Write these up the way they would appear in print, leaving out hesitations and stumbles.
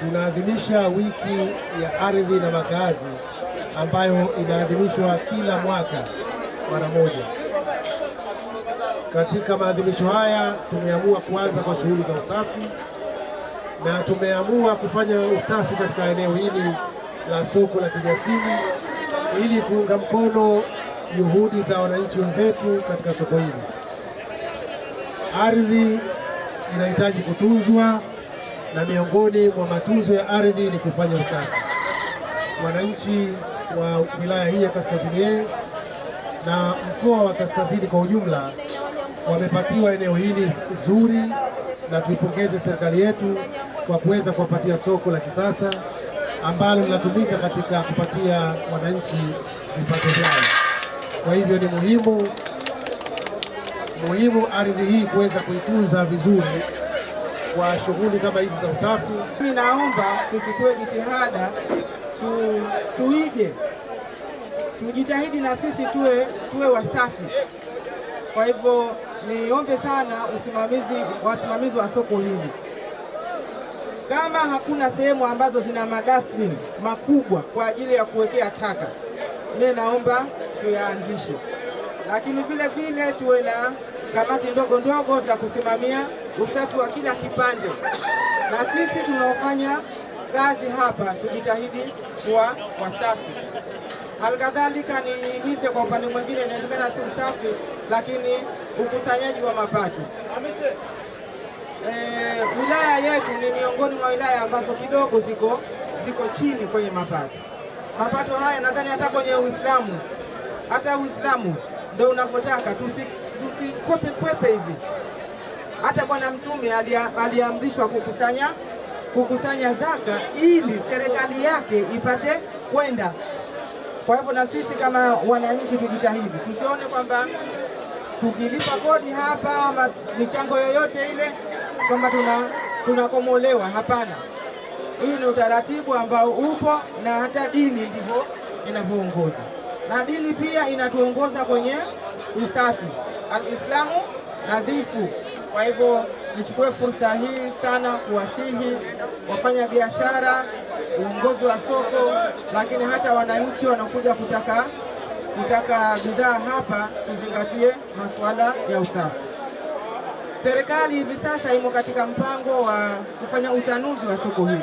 tunaadhimisha wiki ya ardhi na makazi ambayo inaadhimishwa kila mwaka mara moja. Katika maadhimisho haya tumeamua kuanza kwa shughuli za usafi, na tumeamua kufanya usafi katika eneo hili la soko la Kijasiri ili kuunga mkono juhudi za wananchi wenzetu katika soko hili. Ardhi inahitaji kutunzwa, na miongoni mwa matunzo ya ardhi ni kufanya usafi. Wananchi wa wilaya hii ya Kaskazini A na mkoa wa Kaskazini kwa ujumla wamepatiwa eneo hili zuri, na tuipongeze serikali yetu kwa kuweza kuwapatia soko la kisasa ambalo linatumika katika kupatia wananchi vipato vyao. Kwa hivyo ni muhimu ardhi hii kuweza kuitunza vizuri kwa shughuli kama hizi za usafi. Mimi naomba tuchukue jitihada, tuige, tujitahidi na sisi tuwe wasafi. Kwa hivyo niombe sana wasimamizi wa soko hili, kama hakuna sehemu ambazo zina madustbin makubwa kwa ajili ya kuwekea taka, mimi naomba tuyaanzishe. Lakini vile vile tuwe na kamati ndogo ndogo za kusimamia usafi wa kila kipande, na sisi tunaofanya kazi hapa tujitahidi kuwa wasafi. Halikadhalika nihimize kwa upande mwingine, inawezekana si usafi lakini ukusanyaji wa mapato. Wilaya yetu ni miongoni mwa wilaya ambazo kidogo ziko chini kwenye mapato. Mapato haya nadhani hata kwenye Uislamu ndio unapotaka tusikwepe hivi. Hata Bwana Mtume aliamrishwa kukusanya zaka ili serikali yake ipate kwenda. Kwa hivyo na sisi kama wananchi tujitahidi, tusione kwamba tukilipa kodi hapa ama michango yoyote ile kwamba tunakomolewa. Hapana, hii ni utaratibu ambao upo, na hata dini ndivyo inavyoongoza, na dini pia inatuongoza kwenye usafi, al-Islamu nadhifu. Kwa hivyo nichukue fursa hii sana kuwasihi wafanya biashara, uongozi wa soko, lakini hata wananchi wanakuja kutaka bidhaa hapa, tuzingatie masuala ya usafi. Serikali hivi sasa imo katika mpango wa kufanya utanuzi wa soko hili.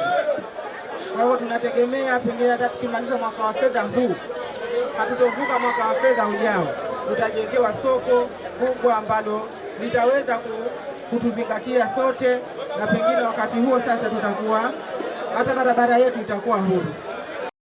Kwa hiyo tunategemea pengine hata tukimaliza mwaka wa fedha huu, hatutovuka mwaka wa fedha ujao, tutajengewa soko kubwa ambalo litaweza kutuzingatia sote, na pengine wakati huo sasa tutakuwa hata barabara yetu itakuwa huru.